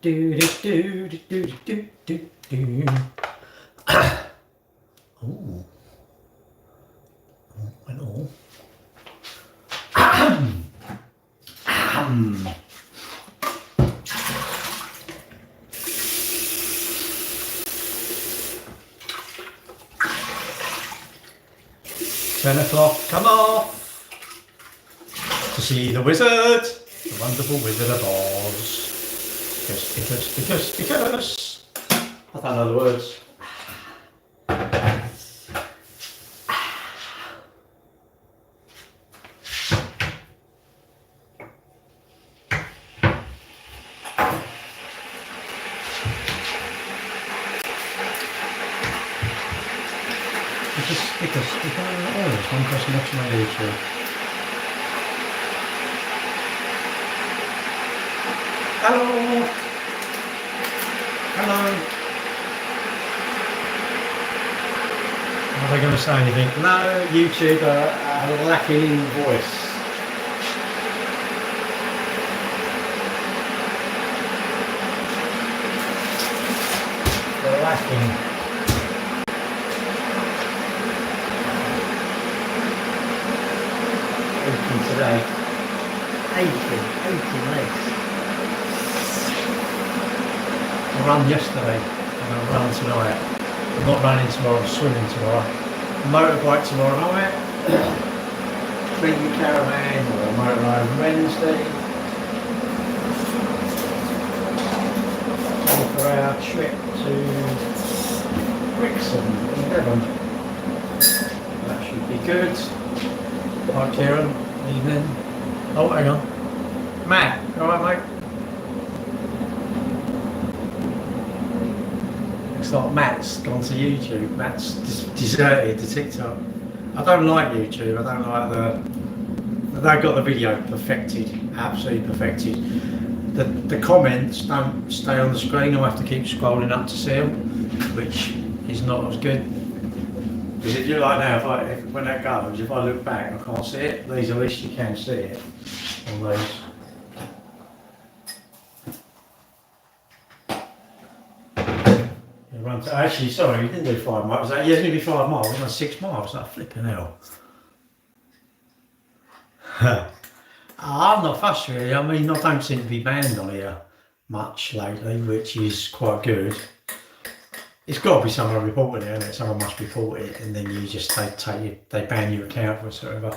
Oh, hello. Ten o'clock, come off to see the wizard, the wonderful Wizard of Oz. Because. I don't know the words. Because there's one person watching my YouTube. Hello. Are they going to say anything? No, YouTube are lacking in voice. They're lacking. Today, 80 legs. I ran yesterday and I ran tonight. I'm not running tomorrow, I'm swimming tomorrow. Motorbike tomorrow night. Clean caravan or motorride Wednesday. 24-hour trip to Brixton in Devon. That should be good. Hi Kieran, evening. Oh, hang on. Matt, you alright mate? Looks like Matt's gone to YouTube. Matt's deserted to TikTok. I don't like YouTube, I don't like they've got the video perfected, absolutely perfected. The comments don't stay on the screen, I have to keep scrolling up to see them, which is not as good. Because if you like now, when that goes, if I look back, I can't see it. These, at least you can see it on these. Actually, sorry, you didn't do 5 miles. You didn't do 5 miles, it was 6 miles. That flipping hell. I'm not fussed really. I mean, I don't seem to be banned on here much lately, which is quite good. It's got to be someone reporting it, isn't it? Someone must report it, and then you just they ban your account for whatever.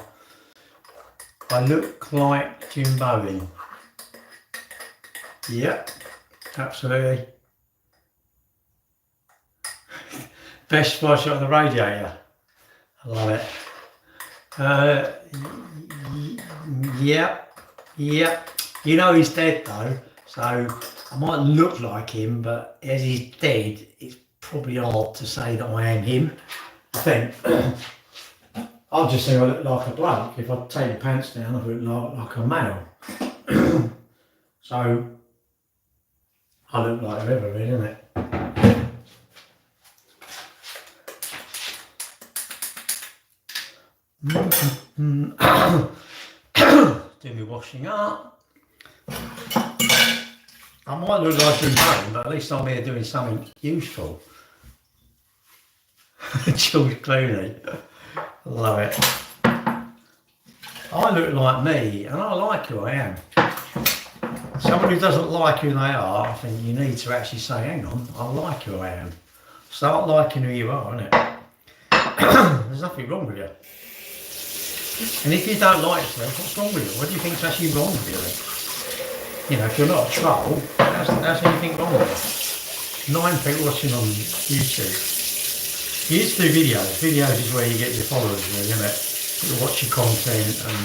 I look like Jim Bowen. Yep, absolutely. Best spy shot on the radiator. I love it. Yep. You know he's dead though, so I might look like him, but as he's dead, it's probably hard to say that I am him. I think I'll just say I look like a bloke. If I take the pants down, I look like a male. So I look like whoever, really, isn't it? Do me washing up. I might look like him home, but at least I'm here doing something useful. George Clooney. Love it. I look like me, and I like who I am. Someone who doesn't like who they are, I think you need to actually say, hang on, I like who I am. Start liking who you are, innit? There's nothing wrong with you. And if you don't like yourself, what's wrong with you? What do you think's actually wrong with you? You know, if you're not a troll, that's anything wrong with you. 9 people watching on YouTube. You used to do videos. Videos is where you get your followers, really, isn't it? You watch your content and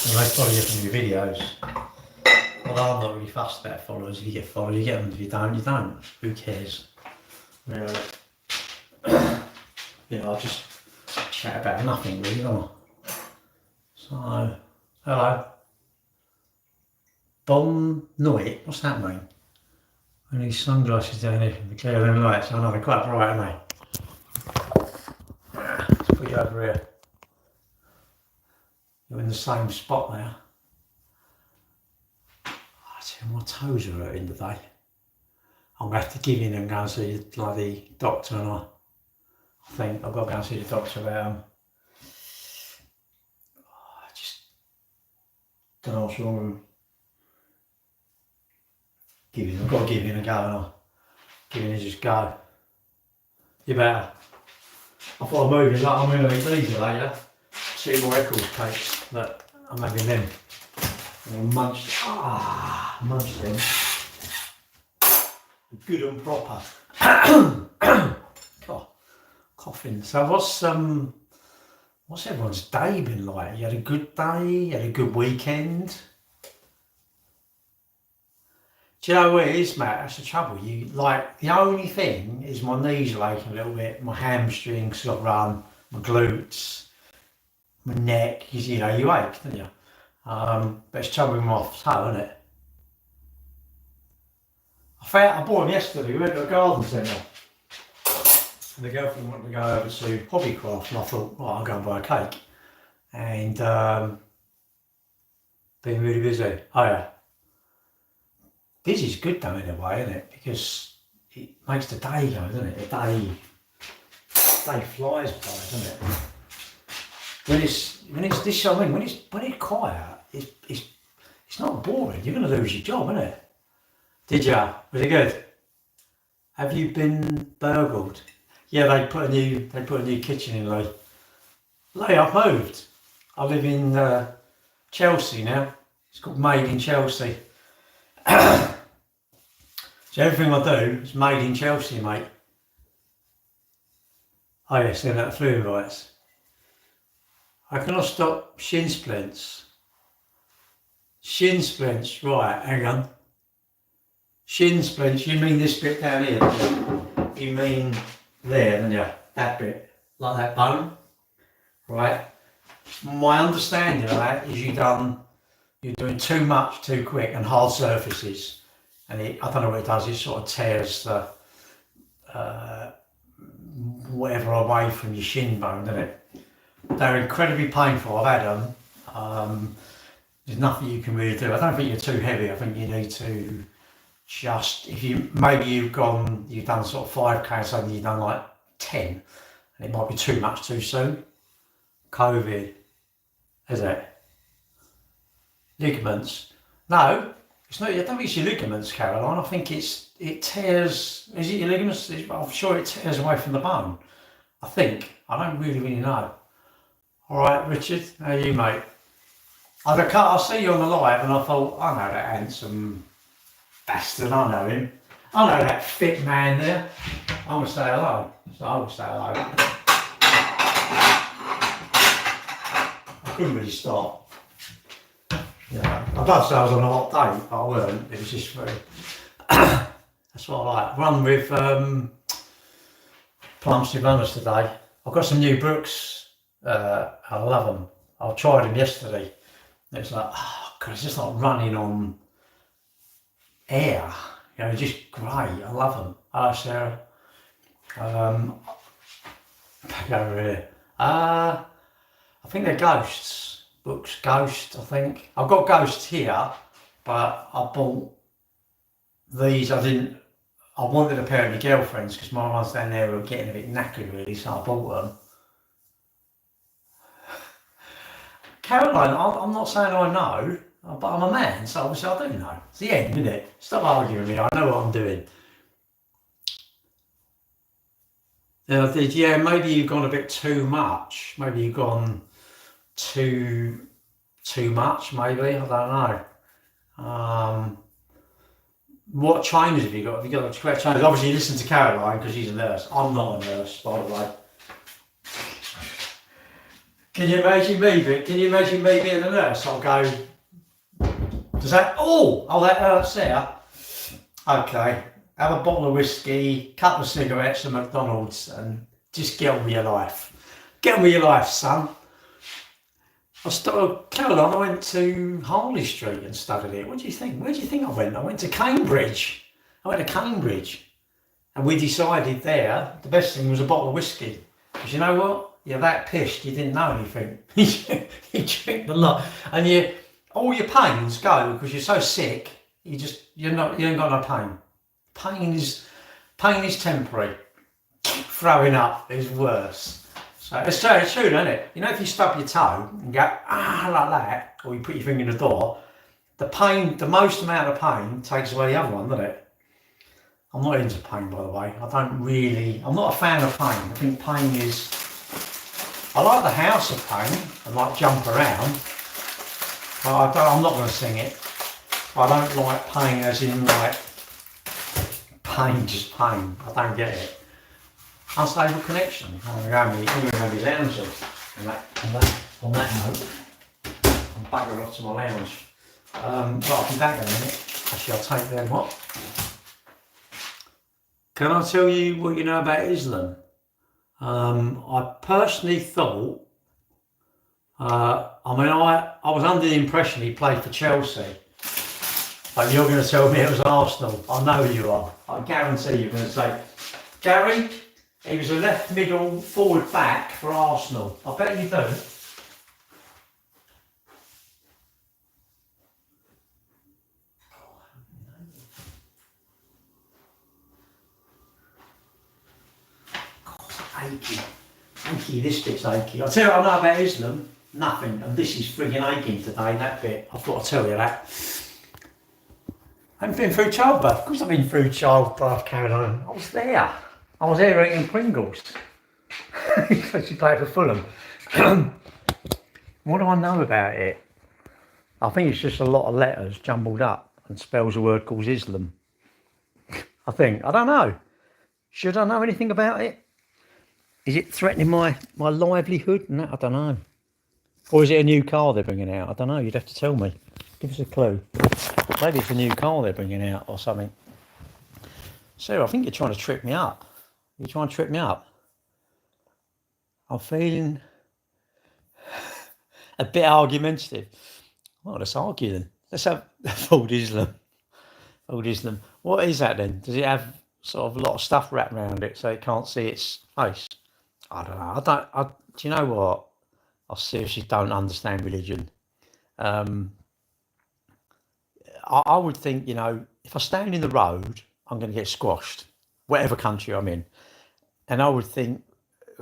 they follow you from your videos. Well, I'm not really fussed about followers. If you get followers, you get them. If you don't, you don't. Who cares? Really? You know, I just chat about nothing, really, don't I? So, hello. Bon Noit, what's that mean? I need sunglasses down here for the clear them lights. I know they're quite bright, aren't they? Let's put you over here. You're in the same spot now. I tell you, my toes are hurting today. I'm going to have to give in and go and see the bloody doctor, and I think I've got to go and see the doctor about I just don't know what's wrong with him. I've got to give in and go, and I give in and just go. You better. I thought I'm moving, like I'm going to eat these later. 2 more Eccles cakes, but I'm having them. And I munched them. Good and proper. God, coughing. So what's everyone's day been like? You had a good day? You had a good weekend? Do you know what it is, Matt? That's the trouble. You like the only thing is my knees are aching a little bit, my hamstrings, 'cause I've run, my glutes, my neck. You know, you ache, don't you? But it's trouble with my toe, isn't it? I bought them yesterday. We went to a garden centre. And the girlfriend wanted to go over to Hobbycraft, and I thought, well, I'll go and buy a cake. And been really busy. Oh yeah. Busy's good though in a way, isn't it? Because it makes the day go, doesn't it? The day flies by, doesn't it? When it's this, I mean, when it's quiet, it's not boring. You're going to lose your job, isn't it? Did ya? Was it good? Have you been burgled? Yeah, they put a new kitchen in, Lee. Lee, I've moved. I live in Chelsea now. It's called Made in Chelsea. So everything I do is made in Chelsea, mate. Oh yeah, send out flu invites. How can I stop shin splints? Shin splints, right, hang on. Shin splints, you mean this bit down here? You mean there, don't you? That bit, like that bone, right? My understanding of that is you're doing too much too quick and hard surfaces, and I don't know what it does. It sort of tears the whatever away from your shin bone, doesn't it? They're incredibly painful. I've had them. There's nothing you can really do. I don't think you're too heavy. I think you need to just, if you, maybe you've done sort of 5K, so you've done like 10, and it might be too much too soon. COVID, is it? Ligaments. No, it's not. I don't think it's your ligaments, Caroline. I think it tears. Is it your ligaments? I'm sure it tears away from the bone. I think. I don't really know. All right, Richard, how are you, mate? I see you on the live, and I thought, I know that handsome bastard. I know him. I know that fit man there. I'm gonna say hello. So I will say hello. I couldn't really stop. Yeah, I don't say I was on a hot day, but I weren't. It was just very. That's what I like. Run with Plumstead Runners today. I've got some new Brooks. I love them. I tried them yesterday. It's like, oh God, it's just like running on air. You know, just great. I love them. Hello, Sarah. Back over here. I think they're Ghosts. Brooks Ghost, I think. I've got Ghost here, but I bought these. I wanted a pair of my girlfriends because my ones down there were getting a bit knackered really, so I bought them. Caroline, I'm not saying I know, but I'm a man, so obviously I do know. It's the end, isn't it? Stop arguing with me, I know what I'm doing. Yeah, maybe you've gone a bit too much. Maybe you've gone too much, maybe. I don't know. What trainers have you got? Have you got the correct trainers? Obviously, you listen to Caroline because she's a nurse. I'm not a nurse, by the way. Can you imagine me being a nurse? I'll go. Does that? Oh, that hurts there. Okay. Have a bottle of whiskey, couple of cigarettes and McDonald's, and just get on with your life. Get on with your life, son. Caroline, I went to Harley Street and studied it. What do you think? Where do you think I went? I went to Cambridge. And we decided there, the best thing was a bottle of whiskey. Because you know what? You're that pissed, you didn't know anything. You drink a lot. And all your pains go because you're so sick, you ain't got no pain. Pain is temporary. Throwing up is worse. So it's true, isn't it? You know, if you stub your toe and go like that, or you put your finger in the door, the pain, the most amount of pain takes away the other one, doesn't it? I'm not into pain, by the way. I'm not a fan of pain. I think pain is, I like the house of pain. I like jump around. But I'm not going to sing it. I don't like pain as in like, pain, just pain. I don't get it. Unstable connection. I'm going to be lounging. On that note, I'm bugger off to my lounge. But I'll be back in a minute. Actually, I'll take them what? Can I tell you what you know about Islam? I personally thought, I was under the impression he played for Chelsea. But you're going to tell me it was Arsenal. I know you are. I guarantee you're going to say, Gary, he was a left middle forward back for Arsenal. I bet you do. Achy, this bit's achy. I'll tell you what I know about Islam, nothing, and this is frigging aching today, that bit, I've got to tell you that. I haven't been through childbirth, of course I've been through childbirth, Caroline. I was there eating Pringles. She played for Fulham. What do I know about it? I think it's just a lot of letters jumbled up and spells a word called Islam. I don't know. Should I know anything about it? Is it threatening my livelihood? No, I don't know. Or is it a new car they're bringing out? I don't know. You'd have to tell me. Give us a clue. Maybe it's a new car they're bringing out or something. Sarah, I think you're trying to trip me up. You're trying to trip me up. I'm feeling a bit argumentative. Well, let's argue then. Let's have Old Islam. Old Islam. What is that then? Does it have sort of a lot of stuff wrapped around it so it can't see its face? I don't know. Do you know what? I seriously don't understand religion. I would think, if I stand in the road, I'm going to get squashed, whatever country I'm in. And I would think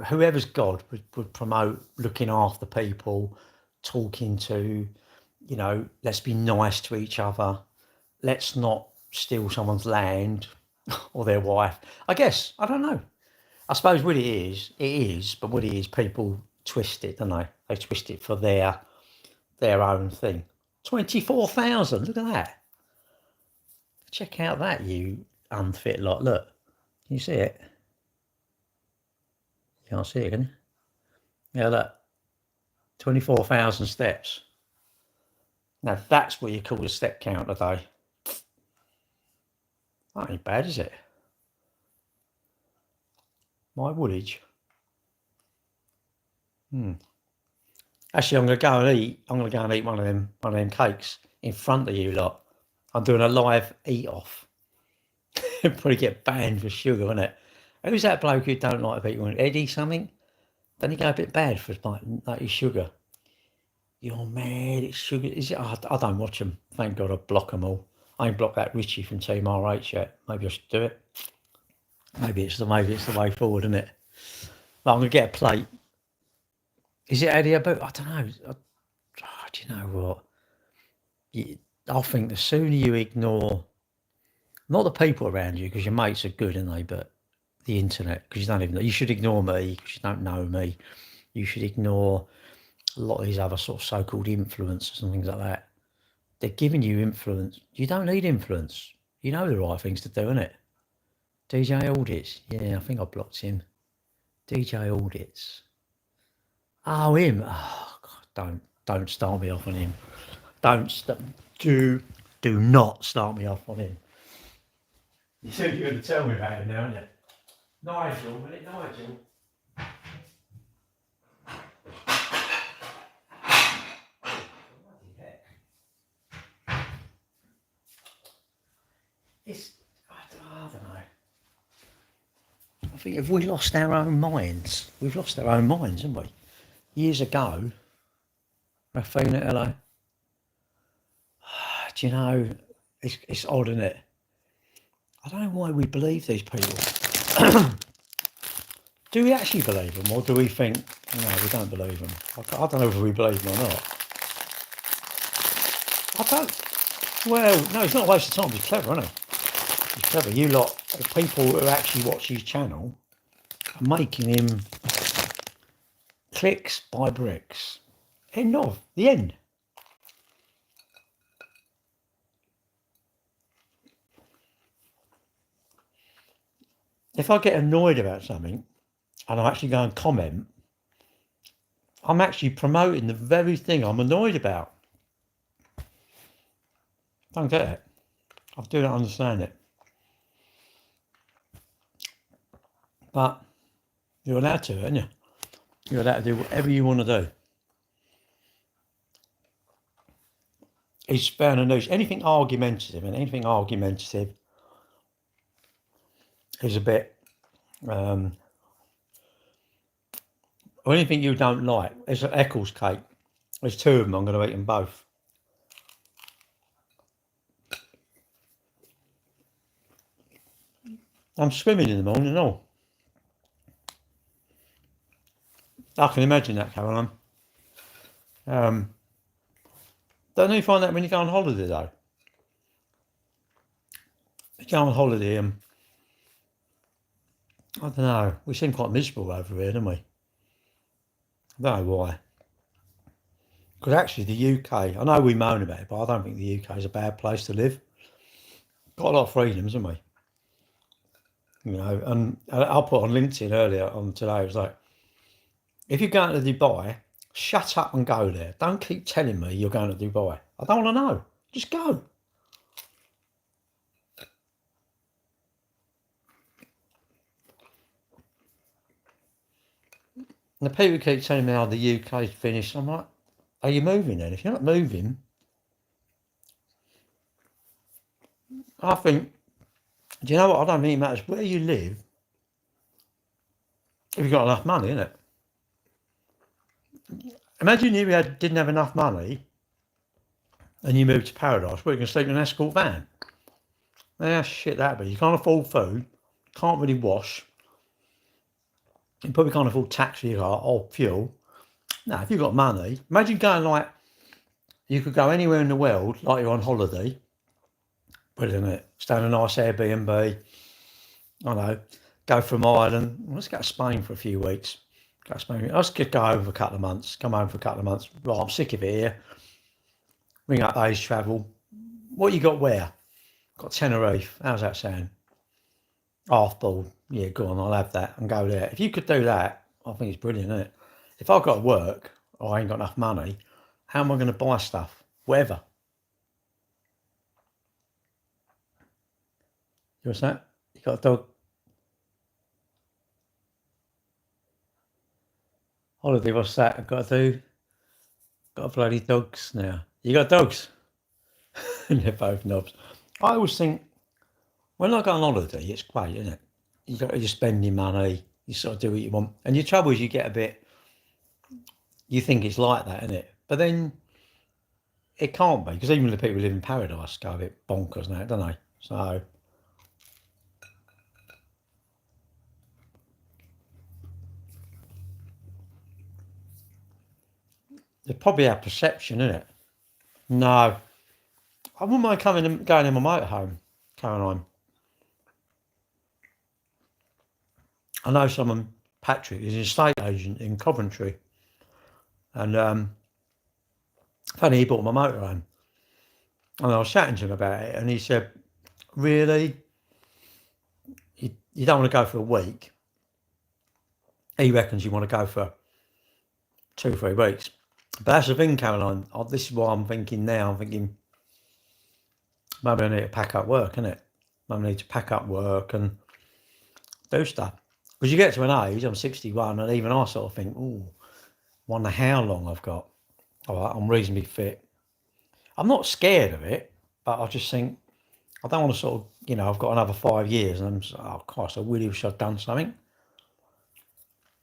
whoever's God would promote looking after people, talking to, let's be nice to each other. Let's not steal someone's land or their wife. I guess, I don't know. I suppose what it is, but what it is, people twist it, don't they? They twist it for their own thing. 24,000, look at that. Check out that, you unfit lot. Look, can you see it? You can't see it, can you? Yeah, look. 24,000 steps. Now that's what you call a step count a day. That ain't bad, is it? My woolage. Actually, I'm going to go and eat one of them cakes in front of you lot. I'm doing a live eat off. Probably get banned for sugar, innit? Who's that bloke who don't like people? Eddie something? Doesn't he go a bit bad for like his sugar? You're mad, it's sugar. Is it? I don't watch them. Thank God I block them all. I ain't blocked that Richie from Team RH yet. Maybe I should do it. Maybe it's the way forward, isn't it? But I'm going to get a plate. Is it Eddie about? I don't know. Do you know what? I think the sooner you ignore, not the people around you, because your mates are good, aren't they? But the internet, because you don't even know. You should ignore me, because you don't know me. You should ignore a lot of these other sort of so-called influencers and things like that. They're giving you influence. You don't need influence. You know the right things to do, innit? DJ Audits. Yeah, I think I blocked him. DJ Audits. Oh, him. Oh, God, don't start me off on him. Do not start me off on him. You said you were going to tell me about him now, aren't you? Nigel, wasn't it Nigel? I don't know. I think have we lost our own minds? We've lost our own minds, haven't we? Years ago, Rafina, hello. Do you know, it's odd, isn't it? I don't know why we believe these people. Do we actually believe them, or do we think, no, we don't believe them? I don't know if we believe them or not. I don't. Well, no, he's not a waste of time. He's clever, isn't he? He's clever. You lot, the people who actually watch his channel, are making him clicks by bricks. End of. The end. If I get annoyed about something and I actually go and comment, I'm actually promoting the very thing I'm annoyed about. Don't get it. I do not understand it. But you're allowed to, aren't you? You're allowed to do whatever you want to do. He's found a niche. Anything argumentative is a bit, or anything you don't like. It's an Eccles cake. There's two of them. I'm going to eat them both. I'm swimming in the morning and all. I can imagine that, Caroline. Don't you find that when you go on holiday, though? You go on holiday and, I don't know, we seem quite miserable over here, don't we? I don't know why. Because actually the UK, I know we moan about it, but I don't think the UK is a bad place to live. Got a lot of freedoms, haven't we? You know, and I'll put on LinkedIn earlier on today, it was like, if you're going to Dubai, shut up and go there. Don't keep telling me you're going to Dubai. I don't want to know. Just go. And the people keep telling me how the UK's finished. I'm like, are you moving then? If you're not moving, I think, do you know what? I don't think it matters where you live if you've got enough money, innit? Imagine if you didn't have enough money and you moved to paradise where you can sleep in an escort van. Yeah, shit, that'd be. You can't afford food, can't really wash, you probably can't afford taxi your car or fuel. Now, if you've got money, imagine going like, you could go anywhere in the world, like you're on holiday, brilliant, isn't it? Stay in a nice Airbnb, I don't know, go from Ireland, let's go to Spain for a few weeks. Go to Spain. Let's just go over for a couple of months, come home for a couple of months. Right, I'm sick of it here. Ring up Age Travel. What you got where? Got Tenerife. How's that sound? Half-ball. Yeah, go on, I'll have that and go there. If you could do that, I think it's brilliant, isn't it? If I've got to work or I ain't got enough money, how am I going to buy stuff? Whatever. What's that? You got a dog? Holiday, what's that? I've got to do? Got bloody dogs now. You got dogs? They're both knobs. I always think, when I go on holiday, it's great, isn't it? You spend your money, you sort of do what you want. And your trouble is you get a bit, you think it's like that, isn't it? But then it can't be, because even the people who live in paradise go a bit bonkers now, don't they? So it's probably our perception, isn't it? No. I wouldn't mind going in my motorhome, Caroline. I know someone, Patrick, is an estate agent in Coventry. And funny, he bought my motorhome. And I was chatting to him about it, and he said, really? You don't want to go for a week? He reckons you want to go for 2-3 weeks. But that's the thing, Caroline. This is what I'm thinking now. I'm thinking, maybe I need to pack up work, innit? Maybe I need to pack up work and do stuff. Because you get to an age, I'm 61, and even I sort of think, ooh, wonder how long I've got. All right, I'm reasonably fit. I'm not scared of it, but I just think, I don't want to sort of, I've got another 5 years, and I'm just, oh, Christ, I really wish I'd done something.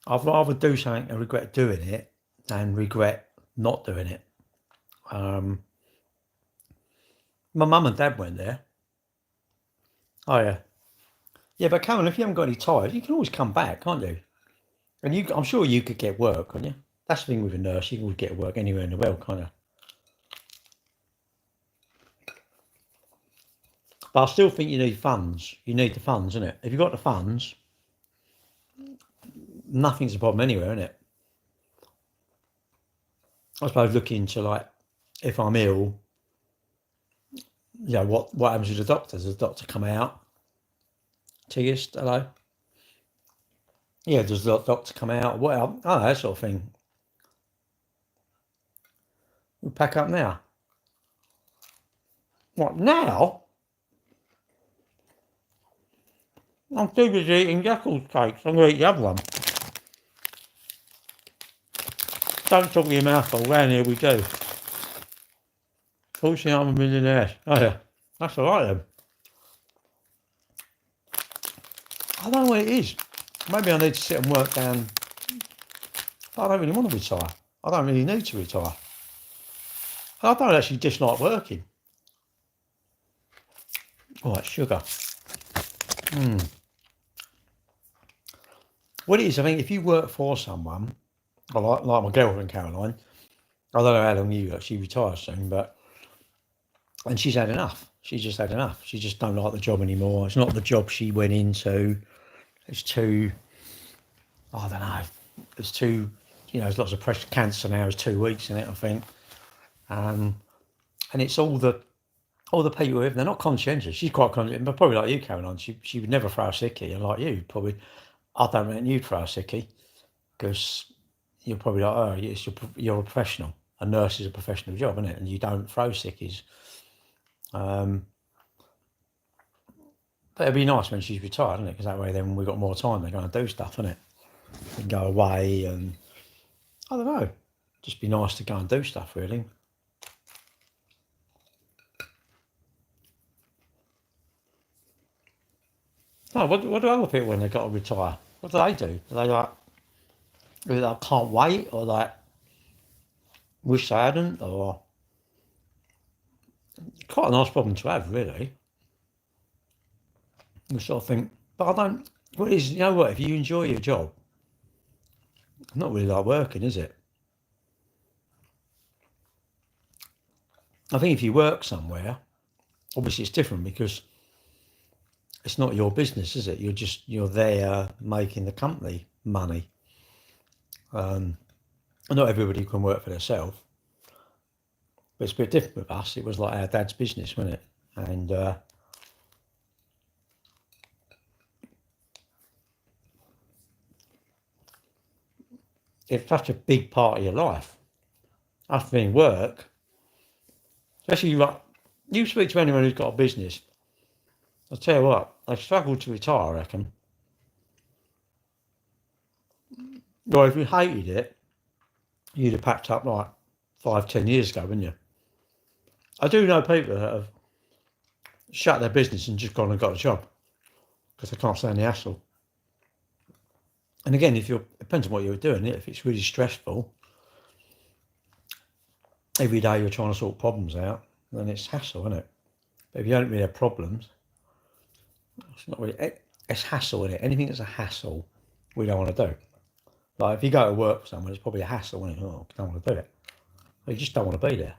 I'd rather do something and regret doing it than regret not doing it. My mum and dad went there. Oh, yeah. Yeah, but Cameron, if you haven't got any ties, you can always come back, can't you? And I'm sure you could get work, couldn't you? That's the thing with a nurse, you can always get work anywhere in the world, can't you? But I still think you need funds. You need the funds, innit? If you've got the funds, nothing's a problem anywhere, innit? I suppose looking into, like, if I'm ill, what happens with the doctors? Does the doctor come out to you? Hello? Yeah, does the doctor come out? What else? Oh, that sort of thing. We pack up now. What, now? I'm too busy eating Jekyll's cakes. I'm going to eat the other one. Don't talk your mouth full. Round here we do. Fortunately, I'm a millionaire. Oh, yeah. That's all right, then. I don't know what it is. Maybe I need to sit and work down. I don't really want to retire. I don't really need to retire. I don't actually dislike working. All right, sugar. What it is, I think if you work for someone, like my girlfriend Caroline, I don't know how long she retires soon, and she's had enough. She's just had enough. She just don't like the job anymore. It's not the job she went into. It's too, I don't know, it's too, there's lots of pressure. Cancer now is 2 weeks in it, I think. And it's all the people with, they're not conscientious. She's quite conscientious, but probably like you, Caroline, she would never throw a sickie. And like you, probably, I don't reckon you'd throw a sickie because you're probably like, oh, you're a professional. A nurse is a professional job, isn't it? And you don't throw sickies. But it'd be nice when she's retired, isn't it? Because that way then we've got more time, they're going to do stuff, isn't it? We can go away and, I don't know, just be nice to go and do stuff, really. No, what do other people when they've got to retire? What do they do? Do they like can't wait, or like wish they hadn't, or quite a nice problem to have, really. You sort of think, but I don't. What is, you know what? If you enjoy your job, it's not really like working, is it? I think if you work somewhere, obviously it's different because it's not your business, is it? You're there making the company money. Not everybody can work for themselves, but it's a bit different with us. It was like our dad's business, wasn't it? And it's such a big part of your life. After being work, especially like you speak to anyone who's got a business, I'll tell you what, they struggle to retire, I reckon. Well, if you hated it, you'd have packed up like 5, 10 years ago, wouldn't you? I do know people that have shut their business and just gone and got a job because they can't stand the hassle. And again, it depends on what you're doing. If it's really stressful, every day you're trying to sort problems out, then it's hassle, isn't it? But if you don't really have problems, it's not really. It's hassle, isn't it? Anything that's a hassle, we don't want to do. Like if you go to work for someone, it's probably a hassle, isn't it? Oh, I don't want to do it. You just don't want to be there.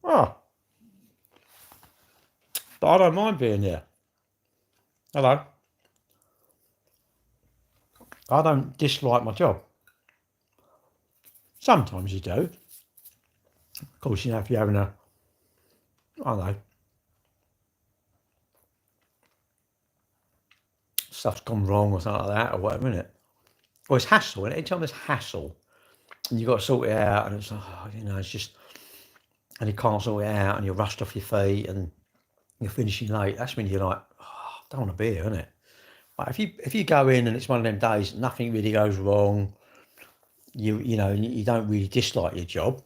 Oh, but I don't mind being there. Hello. I don't dislike my job. Sometimes you do. Of course, if you're having I don't know, stuff's gone wrong or something like that or whatever, isn't it? Well, it's hassle, and anytime there's hassle, and you've got to sort it out, and it's like, it's just, and you can't sort it out, and you're rushed off your feet, and you're finishing late. That's when you're like, I don't want to be here, isn't it? Like if you go in and it's one of them days, nothing really goes wrong, you don't really dislike your job,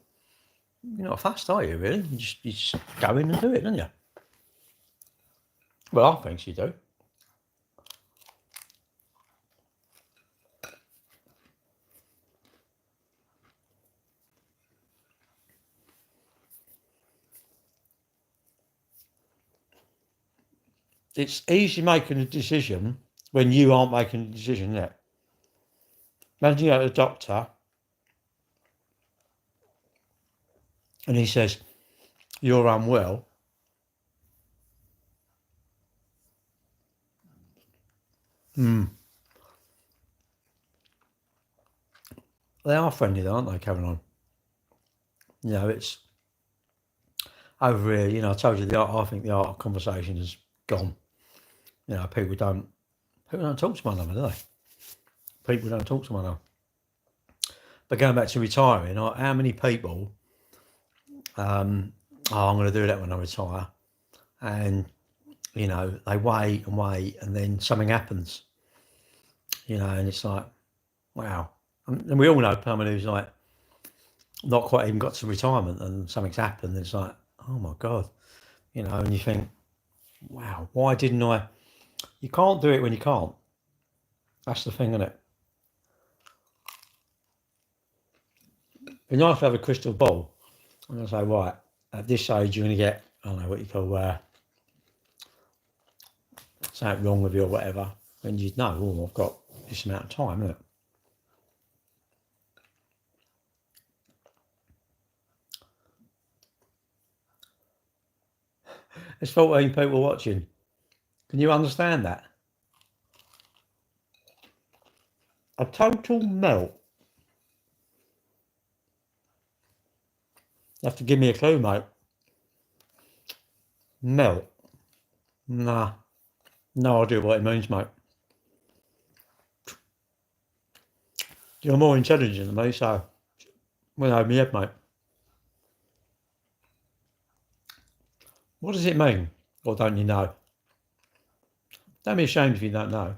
you're not fussed, are you? Really, you just go in and do it, don't you? Well, I think you do. it's easy making a decision when you aren't making a decision yet. Imagine you go to the doctor and he says, you're unwell. They are friendly, aren't they, Caroline? You know, it's over here, you know, I told you I think the art of conversation has gone. You know, people don't talk to one another, do they? People don't talk to one another. But going back to retiring, how many people, I'm going to do that when I retire, and, you know, they wait and then something happens, you know, and it's like, wow. And we all know someone who's like not quite even got to retirement and something's happened, and it's like, oh my God, you know, and you think, wow, why didn't I? You can't do it when you can't. That's the thing, isn't it? It'd be nice to have a crystal ball. I'm going to say, right, at this age, you're going to get, I don't know what you call, something wrong with you or whatever. And you'd know, oh, I've got this amount of time, isn't it? There's 14 people watching. Can you understand that? A total melt. You have to give me a clue, mate. Melt. Nah. No idea what it means, mate. You're more intelligent than me, so well over my head, mate. What does it mean? Or don't you know? Don't be ashamed if you don't know.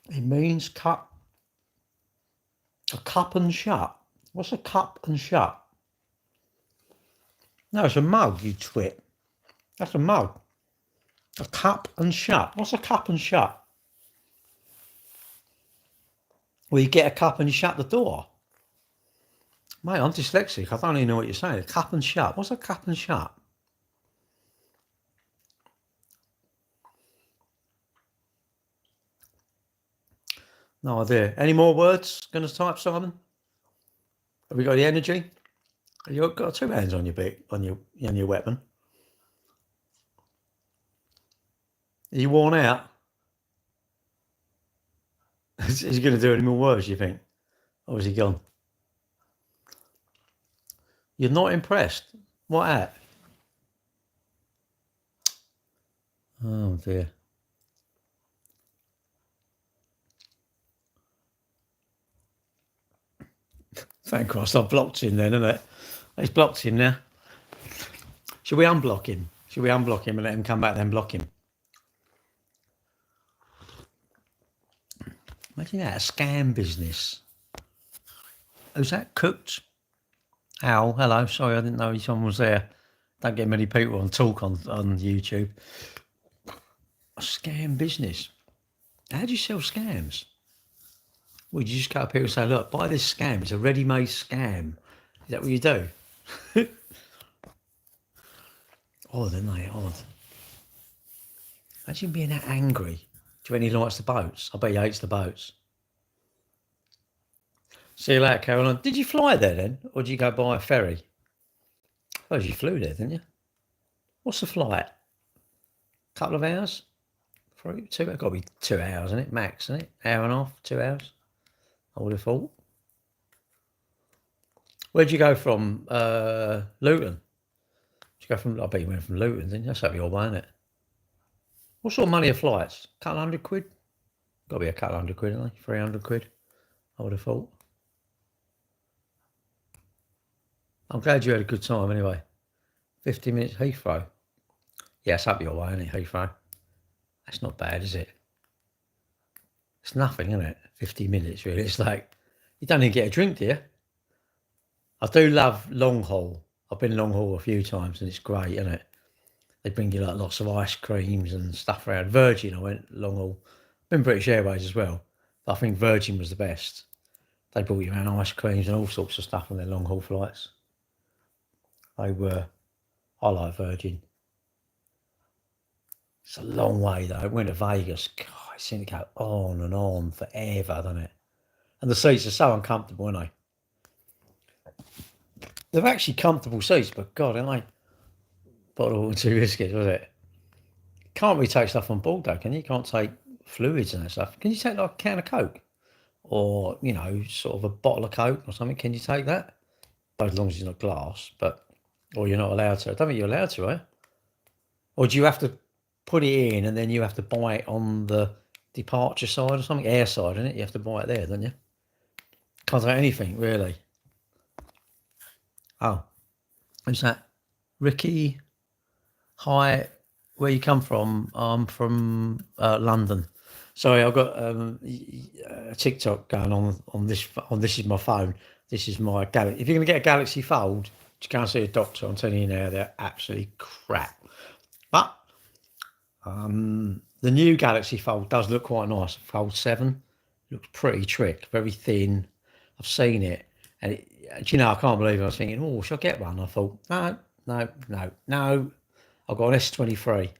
It means cup. A cup and shut. What's a cup and shut? No, it's a mug, you twit. That's a mug. A cup and shut. What's a cup and shut? Well, you get a cup and you shut the door. Mate, I'm dyslexic. I don't even know what you're saying. A cup and shut. What's a cup and shut? No idea. Any more words going to type, Simon? Have we got the energy? You've got 2 hands on your bit, on your weapon. Are you worn out? Is he going to do any more words, you think? Or is he gone? You're not impressed? What at? Oh dear. Thank Christ I've blocked him then, isn't it? He's blocked him now. Should we unblock him? Should we unblock him and let him come back then block him? Imagine that, a scam business. Who's that? Cooked? Al, hello. Sorry, I didn't know someone was there. Don't get many people on talk on YouTube. A scam business. How do you sell scams? Well, you just go up here and say, look, buy this scam. It's a ready-made scam. Is that what you do? Odd, isn't they? Odd. Imagine being that angry. Do you reckon he likes the boats? I bet he hates the boats. See you later, Caroline. Did you fly there then? Or did you go by a ferry? I suppose you flew there, didn't you? What's the flight? Couple of hours? 3, 2? It's got to be 2 hours, isn't it? Max, isn't it? Hour and a half, 2 hours? I would have thought. Where'd you go from? Luton? Did you go from? I bet you went from Luton, didn't you? That's up your way, isn't it? What sort of money are flights? Couple £100? Got to be a couple £100, isn't it? £300? I would have thought. I'm glad you had a good time anyway. 50 minutes Heathrow. Yeah, it's up your way, isn't it, Heathrow? That's not bad, is it? It's nothing, isn't it? 50 minutes, really. It's like, you don't even get a drink, do you? I do love long haul. I've been long haul a few times and it's great, isn't it? They bring you like lots of ice creams and stuff around. Virgin, I went long haul. Been British Airways as well. But I think Virgin was the best. They brought you around ice creams and all sorts of stuff on their long haul flights. I like Virgin. It's a long way though. I went to Vegas. God, it seemed to go on and on forever, doesn't it? And the seats are so uncomfortable, aren't they? They're actually comfortable seats, but God, aren't they? Bottle and 2 biscuits, was it? Can't really take stuff on board though, can you? You can't take fluids and that stuff. Can you take like a can of Coke? Or, sort of a bottle of Coke or something? Can you take that? As long as it's not glass, or you're not allowed to. I don't think you're allowed to, eh? Or do you have to put it in and then you have to buy it on the departure side or something? Air side, isn't it? You have to buy it there, don't you? Can't take anything, really. Oh, who's that? Ricky? Hi, where you come from? I'm from London. Sorry, I've got a TikTok going on this. This is my phone. This is my Galaxy. If you're going to get a Galaxy Fold, just go and see a doctor. I'm telling you now, they're absolutely crap. But the new Galaxy Fold does look quite nice. Fold 7 looks pretty trick, very thin. I've seen it, and I can't believe it. I was thinking, oh, should I get one? I thought, no. I've got an S23.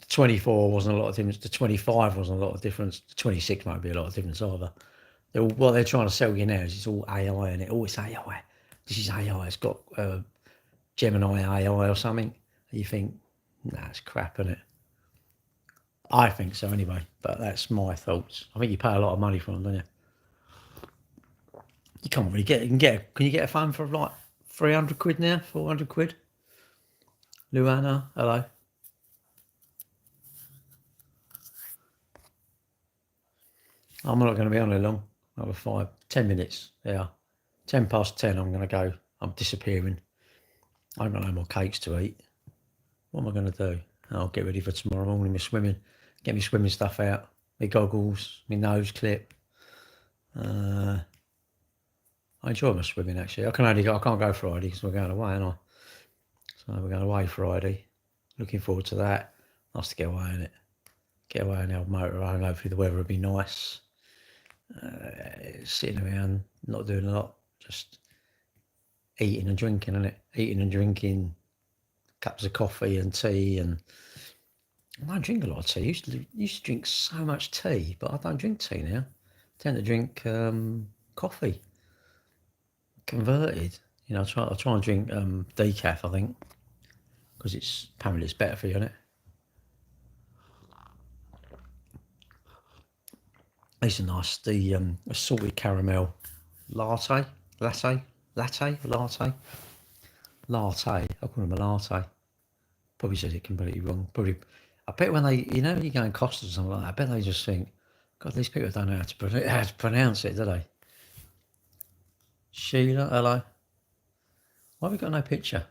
24 wasn't a lot of difference. The 25 wasn't a lot of difference. The 26 might be a lot of difference either. What they're trying to sell you now is it's all AI in it. Oh, it's AI. This is AI. It's got Gemini AI or something. And you think, nah, it's crap, isn't it? I think so anyway, but that's my thoughts. I think you pay a lot of money for them, don't you? You can't really get it. Can you get a phone for like 300 quid now? 400 quid? Luana, hello. I'm not going to be on there long. Another 10 minutes. Yeah. 10 past 10, I'm going to go. I'm disappearing. I haven't got no more cakes to eat. What am I going to do? I'll get ready for tomorrow morning, my swimming. Get my swimming stuff out. My goggles, my nose clip. I enjoy my swimming, actually. I can't go Friday because we're going away, aren't I? So we're going away Friday. Looking forward to that. Nice to get away in it. Get away on the old motorhome. Hopefully the weather will be nice. Sitting around, not doing a lot, just eating and drinking, isn't it? Eating and drinking cups of coffee and tea, and I don't drink a lot of tea. I used to drink so much tea, but I don't drink tea now. I tend to drink coffee. Converted, I try and drink decaf, I think, because apparently it's better for you, isn't it? These are nice. The salted caramel latte. I call them a latte. Probably said it completely wrong. Probably, I bet when they, when you go in Costa or something like that, I bet they just think, God, these people don't know how to pronounce it, do they? Sheila, hello. Why have we got no picture?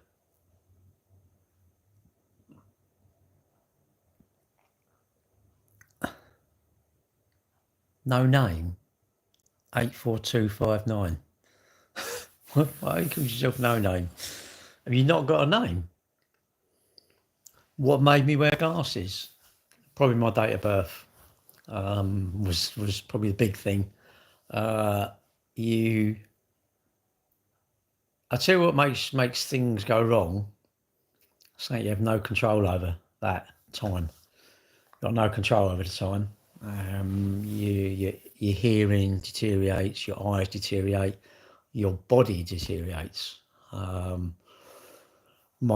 No name. 84259. Why you call yourself no name? Have you not got a name? What made me wear glasses? Probably my date of birth. Was probably the big thing. I tell you what makes things go wrong. Saying you have no control over that time. Got no control over the time. Your hearing deteriorates, your eyes deteriorate, your body deteriorates. My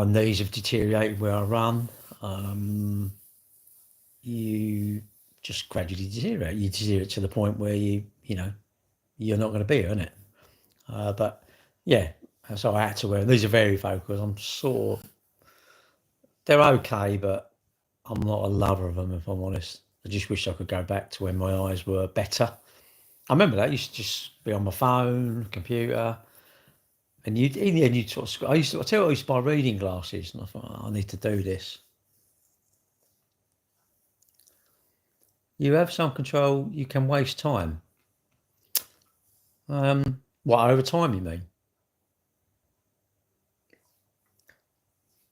knees have deteriorated where I run. You just gradually deteriorate. You deteriorate to the point where you're not going to be here, innit? But yeah, so I had to wear. These are very focused. They're okay, but I'm not a lover of them, if I'm honest. I just wish I could go back to when my eyes were better. I remember that. I used to just be on my phone, computer, and in the end, you'd sort of. I tell you what, I used to buy reading glasses, and I thought, I need to do this. You have some control. You can waste time. What, over time, you mean?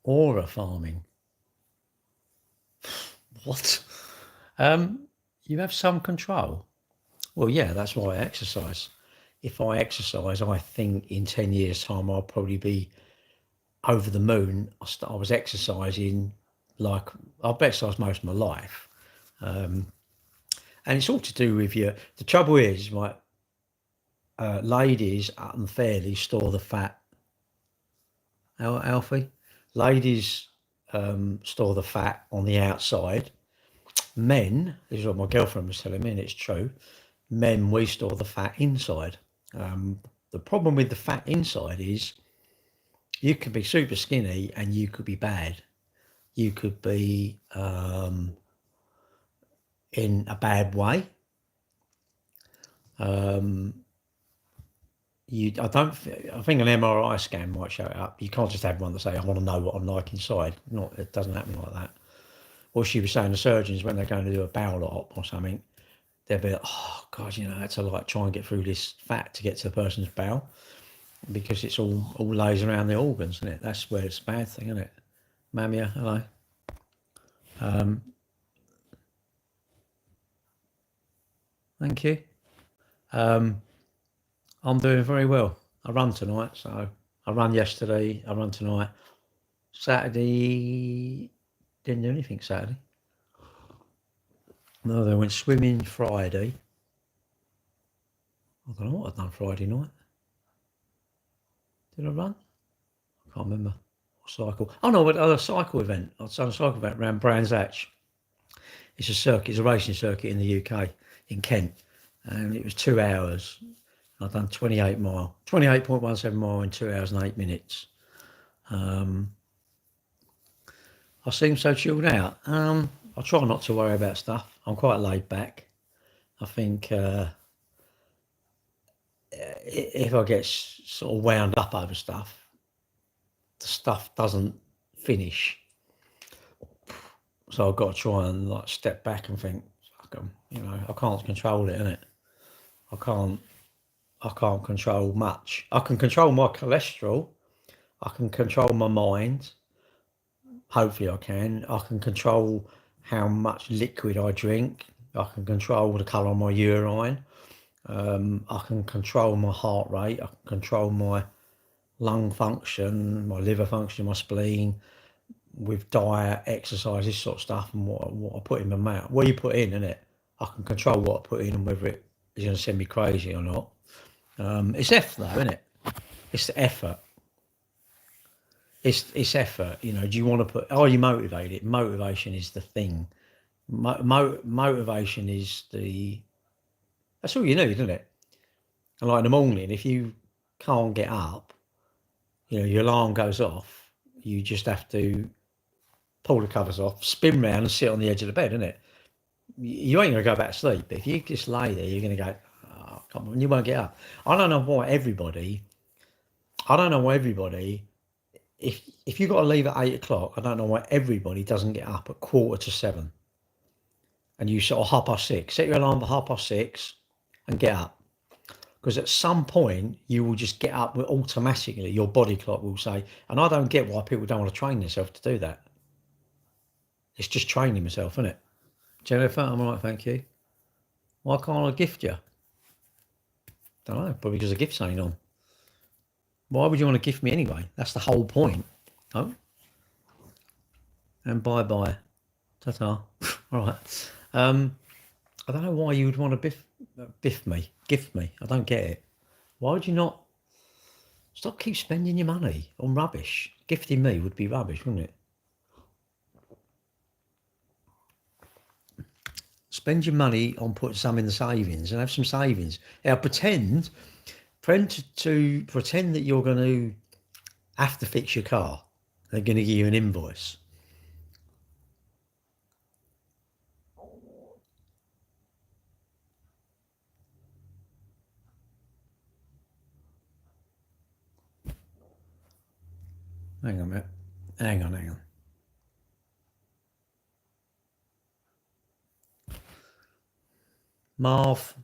Aura farming. What? You have some control. Well, yeah, that's why I exercise. If I exercise, I think in 10 years' time I'll probably be over the moon. I was exercising like I've exercised most of my life, and it's all to do with your. The trouble is, like ladies unfairly store the fat. Alfie, ladies store the fat on the outside. Men, this is what my girlfriend was telling me, and it's true. Men, we store the fat inside. The problem with the fat inside is you could be super skinny and you could be bad. You could be in a bad way. I think an MRI scan might show it up. You can't just have one that say, I want to know what I'm like inside. It doesn't happen like that. Or she was saying the surgeons, when they're going to do a bowel op or something, they'll be like, oh God, I had to like try and get through this fat to get to the person's bowel, because it's all lays around the organs, isn't it? That's where it's a bad thing, isn't it? Mamia, hello. Thank you. I'm doing very well. I run tonight, so I run yesterday, I run tonight. Saturday, didn't do anything Saturday. No, they went swimming Friday. I don't know what I've done Friday night. Did I run? I can't remember. Cycle. Oh no, a cycle event. I've done a cycle event around Brands Hatch. It's a circuit, it's a racing circuit in the UK, in Kent. And it was 2 hours. I've done 28.17 mile in 2 hours and 8 minutes. I seem so chilled out. I try not to worry about stuff. I'm quite laid back. I think if I get sort of wound up over stuff, the stuff doesn't finish. So I've got to try and like step back and think, fuck 'em, I can't control it, innit? I can't control much. I can control my cholesterol. I can control my mind. Hopefully I can. I can control how much liquid I drink. I can control the colour of my urine. I can control my heart rate. I can control my lung function, my liver function, my spleen, with diet, exercise, this sort of stuff, and what I put in my mouth. What you put in, innit? I can control what I put in and whether it is going to send me crazy or not. It's effort, though, isn't it? It's the effort. It's effort. Do you want to put? Are you motivated? Motivation is the thing. Motivation is that's all you need, isn't it? And like in the morning, if you can't get up, your alarm goes off. You just have to pull the covers off, spin round, and sit on the edge of the bed, isn't it? You ain't going to go back to sleep. If you just lay there, you're going to go, oh, come on, you won't get up. I don't know why everybody, if you've got to leave at 8 o'clock, I don't know why everybody doesn't get up at 6:45. And you sort of 6:30, set your alarm for 6:30 and get up. Because at some point, you will just get up automatically. Your body clock will say, and I don't get why people don't want to train themselves to do that. It's just training myself, isn't it? Jennifer, I'm all right, thank you. Why can't I gift you? Don't know, probably because the gift's ain't on. Why would you want to gift me anyway? That's the whole point. Oh. And bye-bye. Ta-ta. All right. I don't know why you would want to gift me. I don't get it. Why would you not keep spending your money on rubbish? Gifting me would be rubbish, wouldn't it? Spend your money on putting some in the savings and have some savings. Now pretend that you're going to have to fix your car. They're going to give you an invoice. Hang on a minute. Hang on. Marv,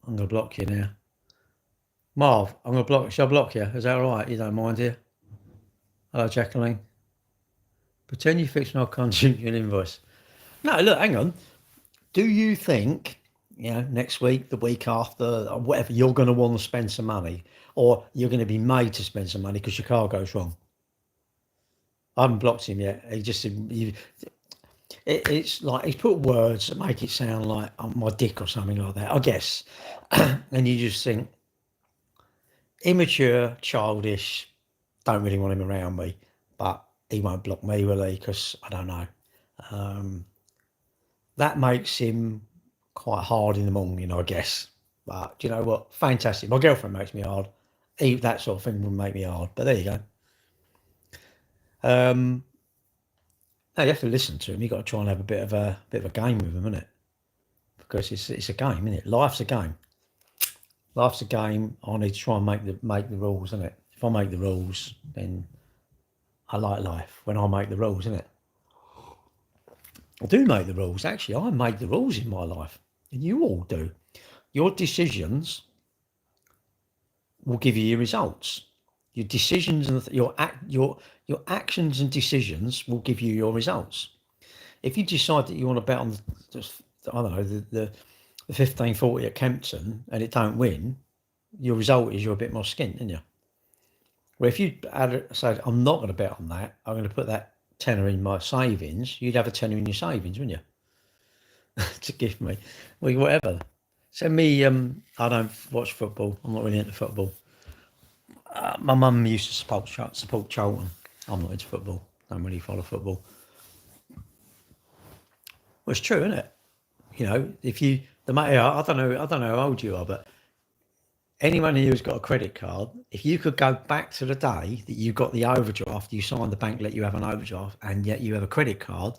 I'm going to block you now. Marv, I'm going to block. Shall I block you? Is that all right? You don't mind here? Hello, Jacqueline. Pretend you fix my content an invoice. No, look, hang on. Do you think, next week, the week after, or whatever, you're going to want to spend some money, or you're going to be made to spend some money because your car goes wrong? I haven't blocked him yet. It's like he's put words that make it sound like I'm my dick or something like that, I guess. And you just think immature, childish. Don't really want him around me, but he won't block me, will he? Because I don't know. That makes him quite hard in the morning, I guess. But do you know what? Fantastic. My girlfriend makes me hard. That sort of thing would make me hard. But there you go. No, you have to listen to him. You've got to try and have a bit of a game with him, isn't it? Because it's a game, isn't it? Life's a game. Life's a game. I need to try and make the rules, isn't it? If I make the rules, then I like life. When I make the rules, isn't it? I do make the rules. Actually, I make the rules in my life, and you all do. Your decisions will give you your results. Your decisions and your actions and decisions will give you your results. If you decide that you want to bet on I don't know the 1540 at Kempton and it don't win, your result is you're a bit more skint, isn't you? Well, if you said I'm not going to bet on that, I'm going to put that tenner in my savings, you'd have a tenner in your savings, wouldn't you? To give me, well, whatever. Send me. I don't watch football. I'm not really into football. My mum used to support Charlton. I'm not into football. Don't really follow football. Well, it's true, isn't it? You know, if you I don't know how old you are, but anyone who's got a credit card, if you could go back to the day that you got the overdraft, you signed the bank let you have an overdraft, and yet you have a credit card,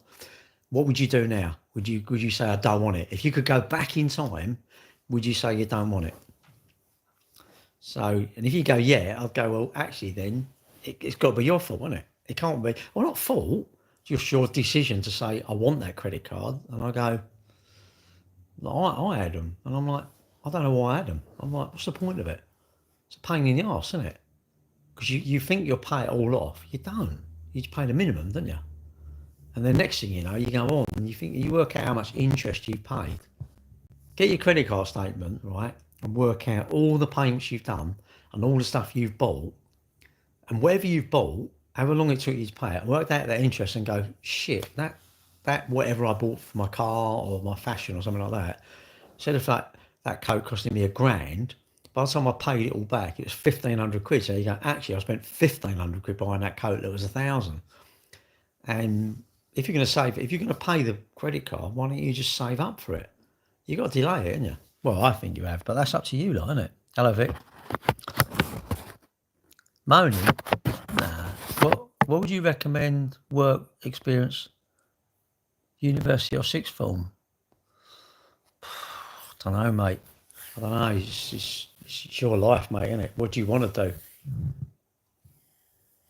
what would you do now? Would you say I don't want it? If you could go back in time, would you say you don't want it? So, and if you go, yeah, I'd go, well, actually, then it's got to be your fault, isn't it? It can't be, well, not fault, just your decision to say, I want that credit card. And I go, I had them. And I'm like, I don't know why I had them. I'm like, what's the point of it? It's a pain in the arse, isn't it? Because you think you'll pay it all off. You don't. You just pay the minimum, don't you? And then next thing you know, you go on and you work out how much interest you've paid. Get your credit card statement, right? And work out all the payments you've done and all the stuff you've bought. And whatever you've bought, however long it took you to pay it, work out that interest and go, shit, that whatever I bought for my car or my fashion or something like that, instead of that coat costing me £1,000, by the time I paid it all back, it was 1,500 quid. So you go, actually, I spent 1,500 quid buying that coat that was 1,000. And if you're going to save, if you're going to pay the credit card, why don't you just save up for it? You've got to delay it, haven't you? Well, I think you have, but that's up to you, isn't it? Hello, Vic. Moaning? Nah. What would you recommend work experience, university or sixth form? I don't know, mate. I don't know. It's your life, mate, isn't it? What do you want to do?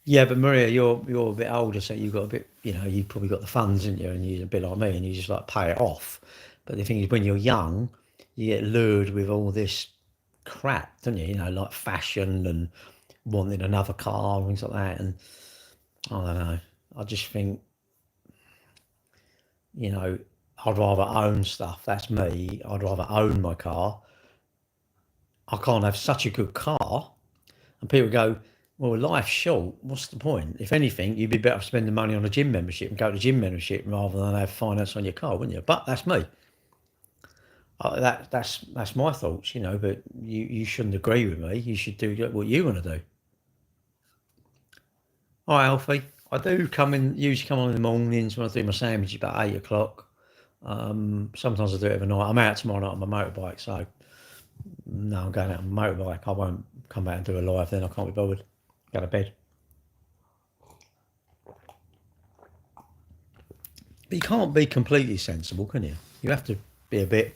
Yeah, but Maria, you're a bit older, so you've got a bit, you've probably got the funds, haven't you? And you're a bit like me, and you just like pay it off. But the thing is, when you're young, you get lured with all this crap, don't you? Like fashion and wanting another car and things like that. And I don't know. I just think, I'd rather own stuff. That's me. I'd rather own my car. I can't have such a good car. And people go, well, life's short. What's the point? If anything, you'd be better off spending money on a gym membership and go to gym membership rather than have finance on your car, wouldn't you? But that's me. That's my thoughts, but you shouldn't agree with me. You should do what you want to do. All right, Alfie. I do usually come on in the mornings when I do my sandwich about 8 o'clock. Sometimes I do it every night. I'm out tomorrow night on my motorbike, so no, I'm going out on my motorbike. I won't come back and do a live then. I can't be bothered. Go to bed. But you can't be completely sensible, can you? You have to be a bit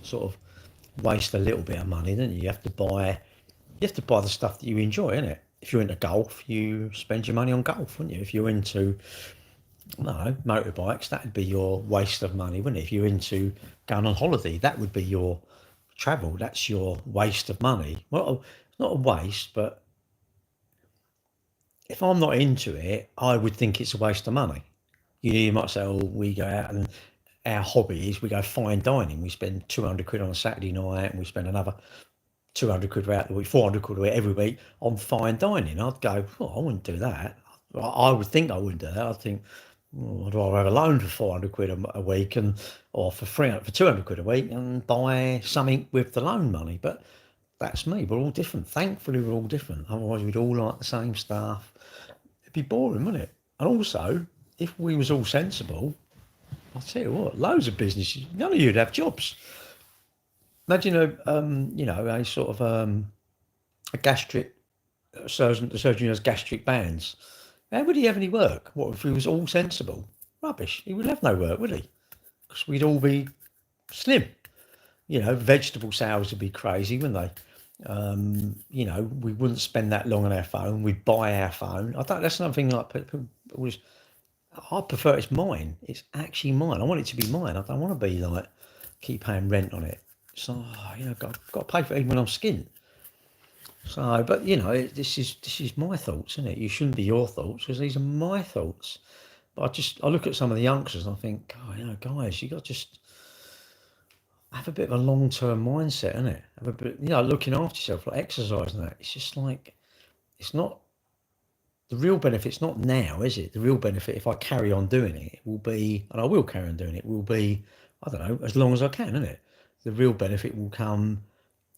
sort of waste a little bit of money, don't you? You have to buy the stuff that you enjoy, innit? If you're into golf, you spend your money on golf, wouldn't you? If you're into, I don't know, motorbikes, that'd be your waste of money, wouldn't it? If you're into going on holiday, that would be your travel. That's your waste of money. Well, it's not a waste, but if I'm not into it, I would think it's a waste of money. You might say, oh, we go out and our hobby is we go fine dining. We spend 200 quid on a Saturday night and we spend another 200 quid throughout the week, 400 quid every week on fine dining. I'd go, I wouldn't do that. I would think I wouldn't do that. I'd think, well, I'd rather have a loan for 400 quid a week or for 200 quid a week and buy something with the loan money. But that's me. We're all different. Thankfully, we're all different. Otherwise, we'd all like the same stuff. It'd be boring, wouldn't it? And also, if we was all sensible, I'll tell you what, loads of businesses, none of you'd have jobs. Imagine a sort of a gastric surgeon who has gastric bands. How would he have any work? What if he was all sensible? Rubbish. He would have no work, would he? Because we'd all be slim. Vegetable sales would be crazy, wouldn't they? We wouldn't spend that long on our phone. We'd buy our phone. That's something like people always. I prefer it's mine. It's actually mine. I want it to be mine. I don't want to be like keep paying rent on it. So got to pay for it even when I'm skint. So, but this is my thoughts, isn't it? You shouldn't be your thoughts because these are my thoughts. But I look at some of the youngsters and I think, guys, you got to just have a bit of a long-term mindset, innit? Have a bit, looking after yourself, like exercise and that. It's just like, it's not, the real benefit's not now, is it? The real benefit, if I carry on doing it, will be, and I will carry on doing it, will be, I don't know, as long as I can, innit? The real benefit will come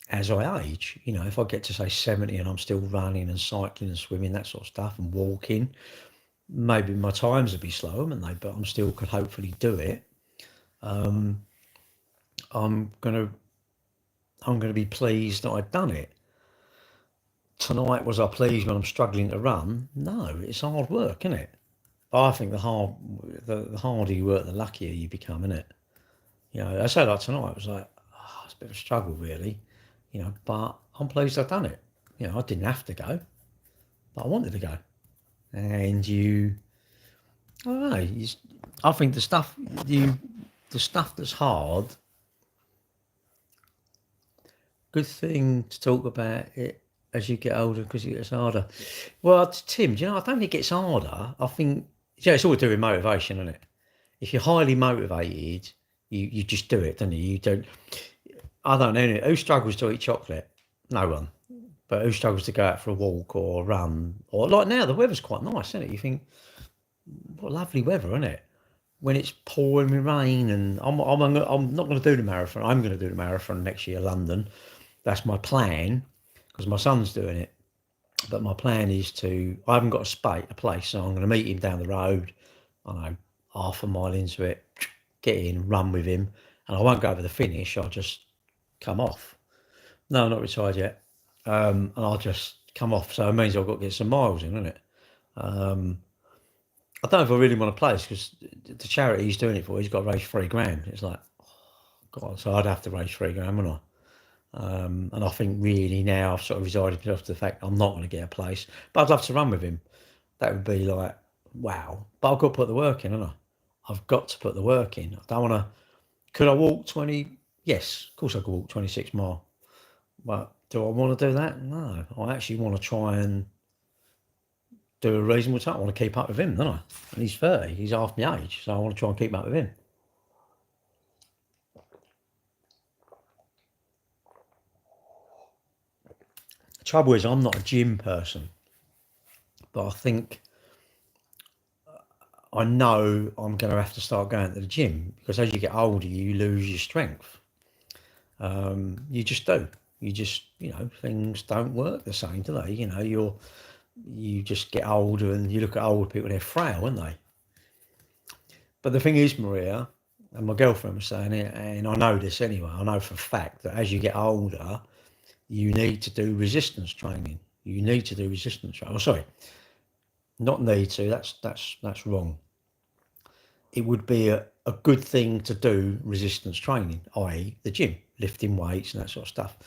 as I age. If I get to say 70 and I'm still running and cycling and swimming, that sort of stuff, and walking, maybe my times will be slower, wouldn't they? But I'm still could hopefully do it. I'm gonna be pleased that I've done it. Tonight, was I pleased when I'm struggling to run? No, it's hard work, isn't it? I think the harder you work, the luckier you become, isn't it? I say like tonight, it was like, it's a bit of a struggle really, but I'm pleased I've done it. I didn't have to go, but I wanted to go. And I don't know, I think the stuff that's hard, good thing to talk about it as you get older because it gets harder. Well, Tim, I don't think it gets harder. I think, it's all to do with motivation, isn't it? If you're highly motivated, you just do it, don't you? You don't, I don't know, who struggles to eat chocolate? No one. But who struggles to go out for a walk or a run? Or like now, the weather's quite nice, isn't it? You think, what lovely weather, isn't it? When it's pouring with rain, and I'm not going to do the marathon. I'm going to do the marathon next year, London. That's my plan, because my son's doing it. But my plan is I haven't got a place, so I'm going to meet him down the road. I don't know, half a mile into it, get in, run with him, and I won't go over the finish. I'll just come off. No, I'm not retired yet, and I'll just come off. So it means I've got to get some miles in, isn't it? I don't know if I really want to place because the charity he's doing it for, he's got to raise £3,000. It's like, God, so I'd have to raise £3,000, wouldn't I? And I think really now I've sort of resigned myself to the fact I'm not going to get a place, but I'd love to run with him. That would be like, wow. But I've got to put the work in, haven't I? I've got to put the work in. I don't want to. Could I walk 20? Yes, of course I could walk 26 miles. But do I want to do that? No. I actually want to try and do a reasonable time. I want to keep up with him, don't I? And he's 30. He's half my age, so I want to try and keep up with him. The trouble is, I'm not a gym person, but I think I know I'm going to have to start going to the gym because as you get older, you lose your strength. You just do. You just, things don't work the same, do they? You just get older and you look at old people, they're frail, aren't they? But the thing is, Maria, and my girlfriend was saying it, and I know this anyway, I know for a fact that as you get older, you need to do resistance training. You need to do resistance training. Oh, sorry, not need to, that's wrong. It would be a good thing to do resistance training, i.e. the gym, lifting weights and that sort of stuff,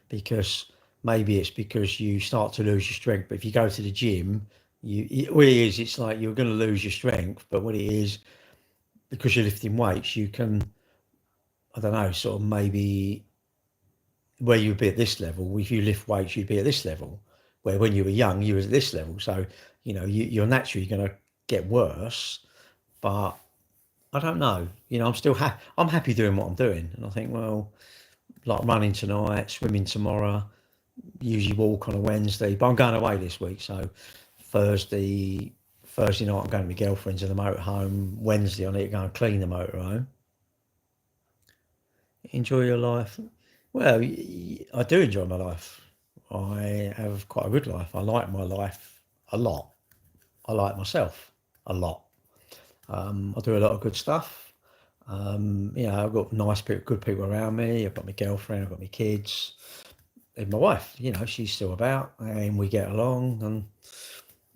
because maybe it's because you start to lose your strength. But if you go to the gym, it's like you're going to lose your strength. But what it is, because you're lifting weights, you can, I don't know, sort of maybe where you'd be at this level. If you lift weights, you'd be at this level. Where when you were young, you was at this level. So you're naturally going to get worse. But I don't know. I'm still I'm happy doing what I'm doing, and I think, well, like running tonight, swimming tomorrow, usually walk on a Wednesday, but I'm going away this week, so Thursday, Thursday night I'm going to my girlfriend's in the motorhome. Wednesday I need to go and clean the motorhome. Enjoy your life. Well, I do enjoy my life. I have quite a good life. I like my life a lot. I like myself a lot. I do a lot of good stuff. I've got nice people, good people around me. I've got my girlfriend, I've got my kids, and my wife. She's still about, and we get along.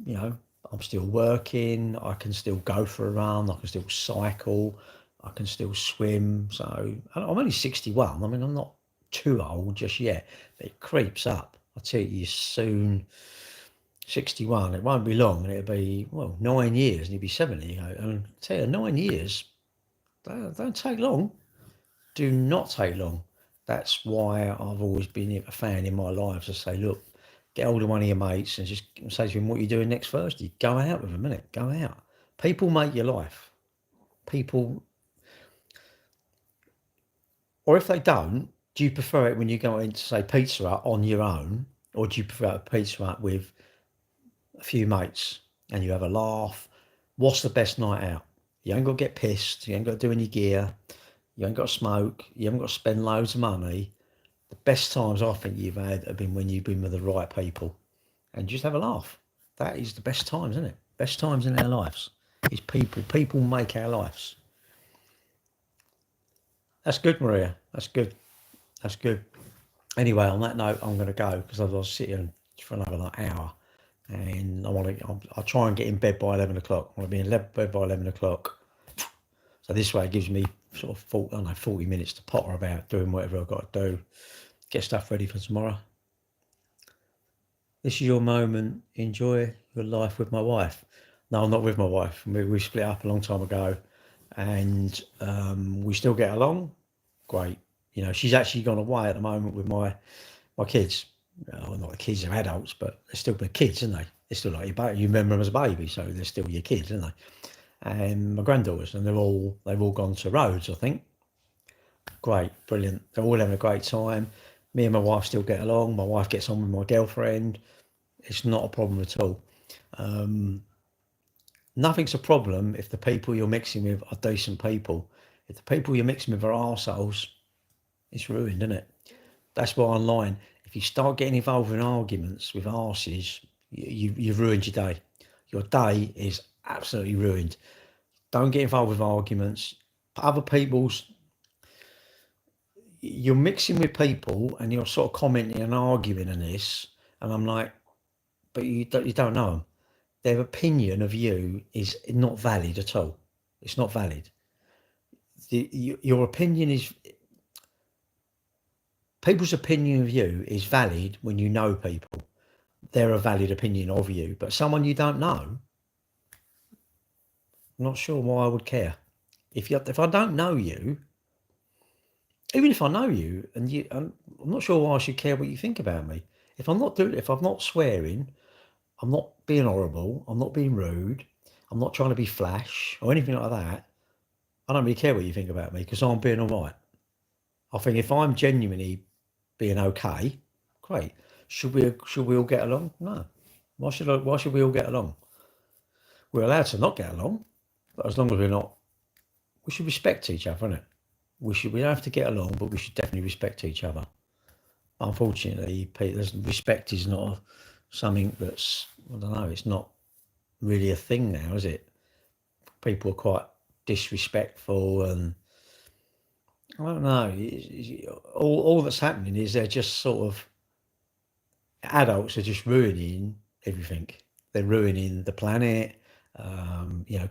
And I'm still working. I can still go for a run. I can still cycle. I can still swim. So I'm only 61. I mean, I'm not too old just yet, but it creeps up. I tell you soon. 61, it won't be long, and it'll be 9 years, and you'll be 70. And I tell you, 9 years, they don't take long. Do not take long. That's why I've always been a fan in my life to say, look, get hold of one of your mates and just say to him, what are you doing next Thursday? Go out with them, innit? Go out. People make your life. People, or if they don't, do you prefer it when you go into, say, Pizza Hut on your own, or do you prefer a Pizza Hut with a few mates and you have a laugh? What's the best night out? You ain't got to get pissed. You ain't got to do any gear. You ain't got to smoke. You haven't got to spend loads of money. The best times I think you've had have been when you've been with the right people and just have a laugh. That is the best times, isn't it? Best times in our lives is people. People make our lives. That's good, Maria. That's good. That's good. Anyway, on that note, I'm going to go because I was sitting for another hour. And I'll try and get in bed by 11 o'clock. I want to be in bed by 11 o'clock. So this way it gives me sort of 40 minutes to potter about doing whatever I've got to do. Get stuff ready for tomorrow. This is your moment. Enjoy your life with my wife. No, I'm not with my wife. We split up a long time ago. And we still get along. Great. She's actually gone away at the moment with my kids. Well, not the kids, are adults, but they're still kids, aren't they? They're still like your baby. You remember them as a baby, so they're still your kids, aren't they? And my granddaughters, and they've all gone to Rhodes, I think. Great, brilliant. They're all having a great time. Me and my wife still get along. My wife gets on with my girlfriend. It's not a problem at all. Nothing's a problem if the people you're mixing with are decent people. If the people you're mixing with are arseholes, it's ruined, isn't it? That's why online, if you start getting involved in arguments with arses, you've ruined your day. Your day is absolutely ruined. Don't get involved with arguments. Other people's, you're mixing with people and you're sort of commenting and arguing on this, and I'm like, but you don't know them. Their opinion of you is not valid at all. It's not valid. Your opinion is... People's opinion of you is valid when you know people. They're a valid opinion of you. But someone you don't know, I'm not sure why I would care. If I don't know you, even if I know you, I'm not sure why I should care what you think about me. If I'm not swearing, I'm not being horrible, I'm not being rude, I'm not trying to be flash or anything like that, I don't really care what you think about me because I'm being all right. I think if I'm genuinely being okay, great. Should we all get along? No. Why should we all get along? We're allowed to not get along, but as long as we're not, we should respect each other, innit? We don't have to get along, but we should definitely respect each other. Unfortunately, respect is not something that's, I don't know, it's not really a thing now, is it? People are quite disrespectful, and I don't know. All that's happening is they're just sort of, adults are just ruining everything. They're ruining the planet,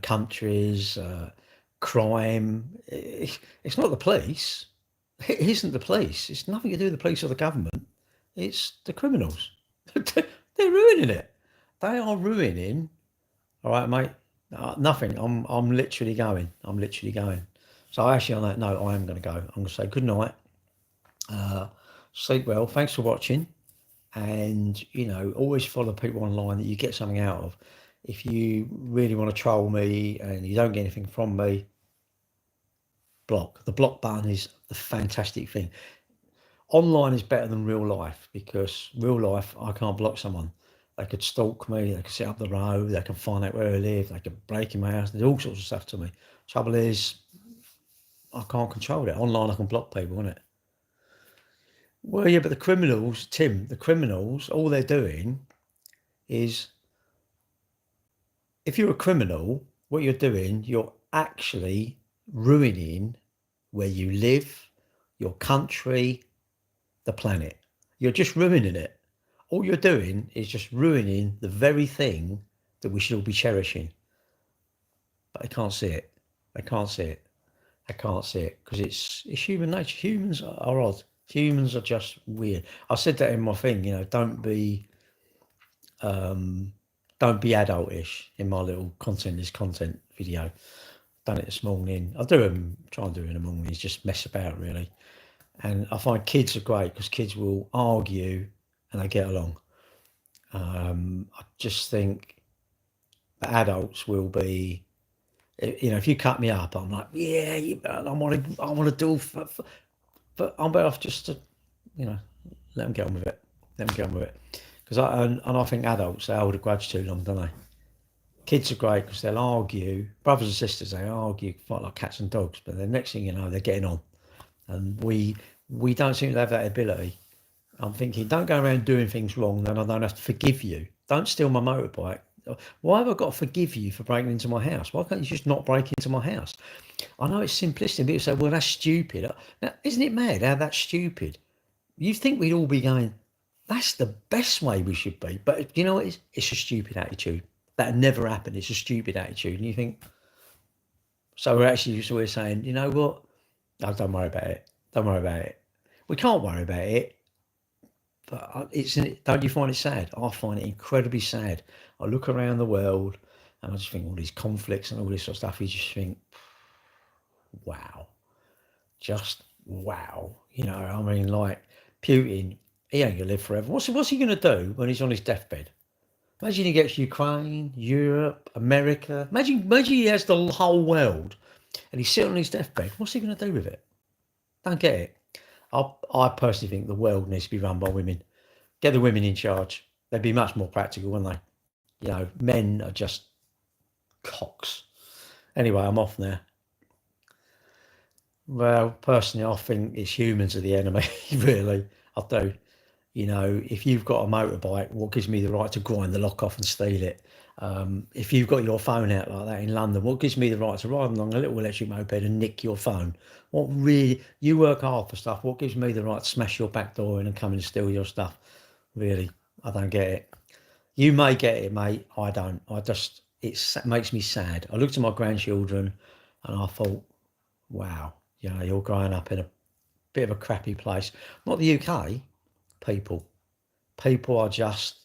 countries, crime. It's not the police. It isn't the police. It's nothing to do with the police or the government. It's the criminals. They're ruining it. They are ruining. All right, mate. Nothing. I'm literally going. So actually, on that note, I am going to go. I'm going to say good night. Sleep well. Thanks for watching. And, always follow people online that you get something out of. If you really want to troll me and you don't get anything from me, block. The block button is the fantastic thing. Online is better than real life because real life, I can't block someone. They could stalk me, they could sit up the road, they can find out where I live, they can break in my house, they do all sorts of stuff to me. Trouble is, I can't control it. Online, I can block people, innit? Well, yeah, but the criminals, Tim, the criminals, all they're doing is, if you're a criminal, what you're doing, you're actually ruining where you live, your country, the planet. You're just ruining it. All you're doing is just ruining the very thing that we should all be cherishing. But they can't see it. They can't see it. They can't see it because it's human nature. Humans are odd. Humans are just weird. I said that in my thing. Don't be adultish in my little content is content video. Done it this morning. I do them. Try and do it in the mornings. Just mess about really. And I find kids are great because kids will argue and they get along. I just think the adults will be, if you cut me up, I'm like, yeah, I want to do, but I'm better off just to, let them get on with it. Let them get on with it. Because I think adults, they hold a grudge too long, don't they? Kids are great because they'll argue. Brothers and sisters, they argue, fight like cats and dogs. But the next thing you know, they're getting on. And we don't seem to have that ability. I'm thinking, don't go around doing things wrong, then I don't have to forgive you. Don't steal my motorbike. Why have I got to forgive you for breaking into my house? Why can't you just not break into my house? I know it's simplistic. People say, well, that's stupid. Now, isn't it mad how that's stupid? You think we'd all be going, that's the best way we should be. But you know what it is? It's a stupid attitude. That never happened. It's a stupid attitude. And you think, so we're saying, you know what? No, don't worry about it. Don't worry about it. We can't worry about it. But don't you find it sad? I find it incredibly sad. I look around the world and I just think all these conflicts and all this sort of stuff. You just think, wow, just wow. I mean, like Putin, he ain't gonna live forever. What's he gonna do when he's on his deathbed? Imagine he gets Ukraine, Europe, America. Imagine he has the whole world and he's sitting on his deathbed. What's he gonna do with it? Don't get it. I personally think the world needs to be run by women. Get the women in charge. They'd be much more practical, wouldn't they? Men are just cocks. Anyway, I'm off now. Well, personally, I think it's humans are the enemy, really. I do. If you've got a motorbike, what gives me the right to grind the lock off and steal it? If you've got your phone out like that in London, what gives me the right to ride along a little electric moped and nick your phone? What really, you work hard for stuff, what gives me the right to smash your back door in and come and steal your stuff? Really, I don't get it. You may get it, mate. I don't. It makes me sad. I looked at my grandchildren and I thought, wow, you're growing up in a bit of a crappy place. Not the UK, people are just,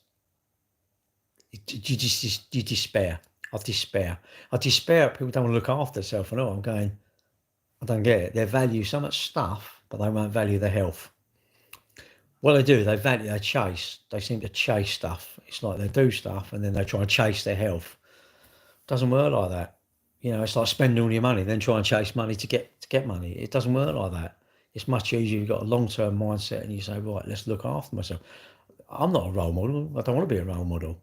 you despair. I despair people don't want to look after themselves and all. I'm going, I don't get it. They value so much stuff, but they won't value their health. What they do, they chase. They seem to chase stuff. It's like they do stuff and then they try and chase their health. Doesn't work like that. It's like spending all your money, then try and chase money to get money. It doesn't work like that. It's much easier. You've got a long-term mindset and you say, right, let's look after myself. I'm not a role model. I don't want to be a role model.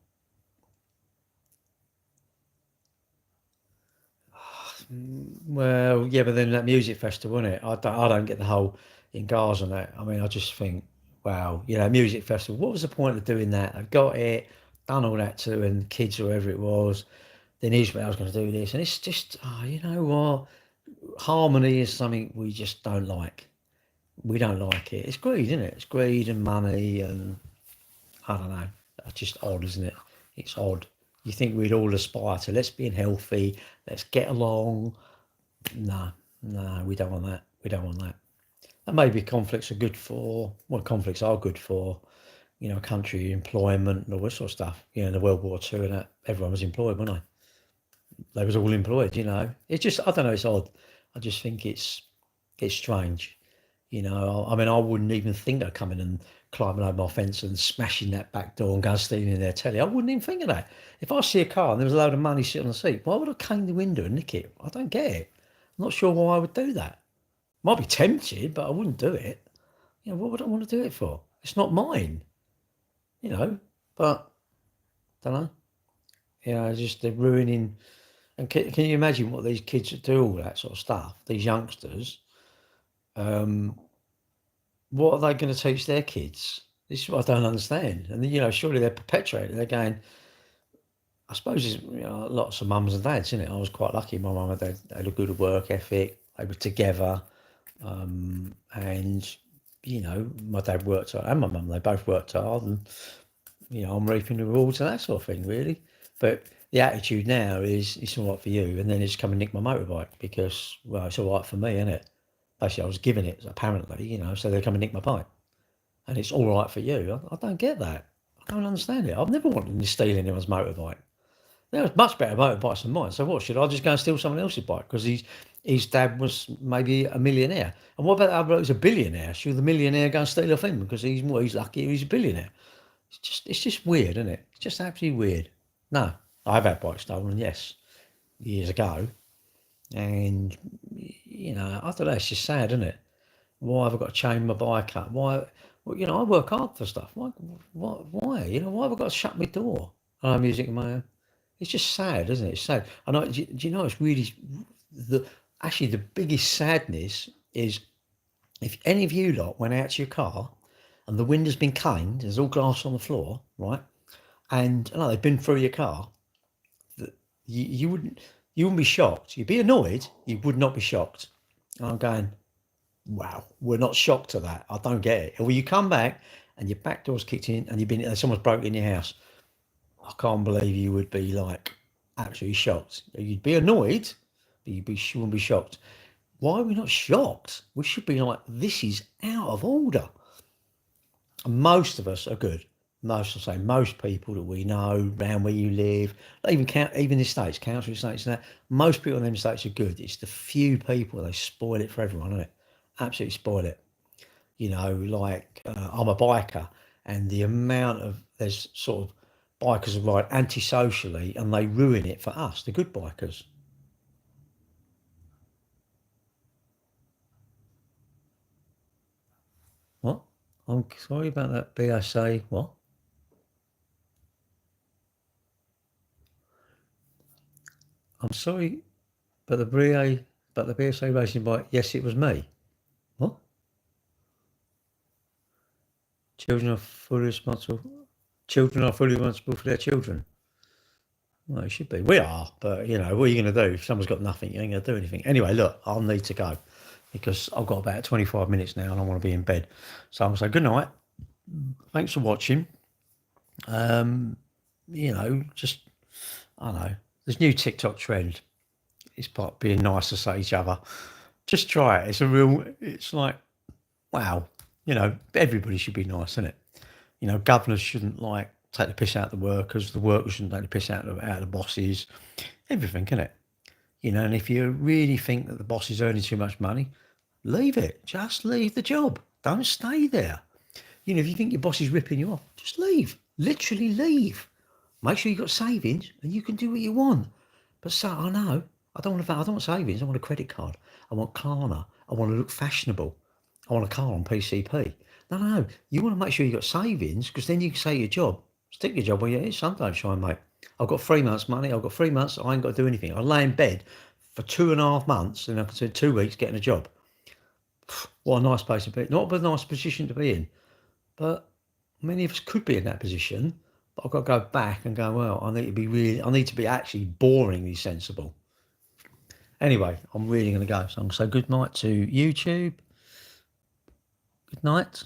Well, yeah, but then that music festival, isn't it? I don't get the whole in Gaza and that. I mean, I just think, wow, music festival. What was the point of doing that? I've got it, done all that too, and kids or whoever it was. Then Israel's going to do this, and it's just, you know what? Harmony is something we just don't like. We don't like it. It's greed, isn't it? It's greed and money, and I don't know. It's just odd, isn't it? It's odd. You think we'd all aspire to let's be healthy, let's get along. No, we don't want that. We don't want that. And maybe conflicts are good for, conflicts are good for, country employment and all this sort of stuff. In the World War II and that, everyone was employed, weren't they? They was all employed, It's just, I don't know, it's odd. I just think it's strange. I mean, I wouldn't even think of coming and climbing over my fence and smashing that back door and going stealing their telly. I wouldn't even think of that. If I see a car and there was a load of money sitting on the seat, why would I cane the window and nick it? I don't get it. I'm not sure why I would do that. Might be tempted, but I wouldn't do it. What would I want to do it for? It's not mine. But Don't know. You know, just they're ruining. And can you imagine what these kids that do all that sort of stuff? These youngsters, um, what are they going to teach their kids? This is what I don't understand. And you know, surely they're perpetuating. They're going. I suppose it's lots of mums and dads, isn't it? I was quite lucky. My mum and dad had a good work ethic. They were together, and you know, my dad worked hard, and my mum. They both worked hard, and you know, I'm reaping the rewards of that sort of thing, really. But the attitude now is it's all right for you, and then it's come and nick my motorbike because well, it's all right for me, isn't it? Basically, I was giving it apparently, you know, so they come and nick my bike, and it's all right for you. I don't get that. I don't understand it. I've never wanted to steal anyone's motorbike. There was much better motorbikes than mine. So what? Should I just go and steal someone else's bike because his dad was maybe a millionaire? And what about the other bloke who's a billionaire? Should the millionaire go and steal off him because he's lucky he's a billionaire? It's just weird, isn't it? It's just absolutely weird. No, I've had bikes stolen, yes, years ago, and you know I don't know. It's just sad, isn't it? Why have I got to chain my bike up? Why? Well, you know I work hard for stuff. Why? Why? You know why have I got to shut my door? I'm using my own. It's just sad, isn't it? It's sad. I know. Do you know it's really the actually the biggest sadness is if any of you lot went out to your car and the window's been cleaned, there's all glass on the floor, right? And I know they've been through your car. You wouldn't be shocked. You'd be annoyed. You would not be shocked. And I'm going, wow, we're not shocked to that. I don't get it. Or you come back and your back door's kicked in and someone's broken in your house. I can't believe you would be like absolutely shocked. You'd be annoyed, but you wouldn't be shocked. Why are we not shocked? We should be like, this is out of order. And most of us are good. Most people that we know around where you live, even the states, council estates and that, most people in them states are good. It's the few people, they spoil it for everyone, isn't it? Absolutely spoil it. You know, like I'm a biker and the amount of, there's sort of bikers who ride antisocially and they ruin it for us, the good bikers. What? I'm sorry about that, BSA. What? I'm sorry, but the BSA racing bike, yes, it was me. What? Children are fully responsible. Children are fully responsible for their children. Well, it should be. We are, but you know, what are you going to do? If someone's got nothing, you ain't going to do anything. Anyway, look, I'll need to go because I've got about 25 minutes now and I want to be in bed. So I'm going to say good night. Thanks for watching. You know, just, I don't know, this new TikTok trend. It's part being nice to say each other. Just try it. It's like, wow, you know, everybody should be nice, isn't it? You know, governors shouldn't like take the piss out of the workers shouldn't take the piss out of the bosses, everything, isn't it? You know, and if you really think that the boss is earning too much money, leave it. Just leave the job. Don't stay there. You know, if you think your boss is ripping you off, just leave. Literally leave. Make sure you've got savings and you can do what you want. But so I know I don't want savings. I want a credit card. I want Klarna. I want to look fashionable. I want a car on PCP. No. You want to make sure you've got savings because then you can say your job. Stick your job where it is. Sometimes shine, mate. I've got 3 months' money. I've got 3 months. I ain't got to do anything. I lay in bed for 2.5 months and I can spend 2 weeks getting a job. What a nice place to be. Not a nice position to be in. But many of us could be in that position. But I've got to go back and go, well, I need to be actually boringly sensible. Anyway, I'm really going to go. So I'm going to say good night to YouTube. Good night.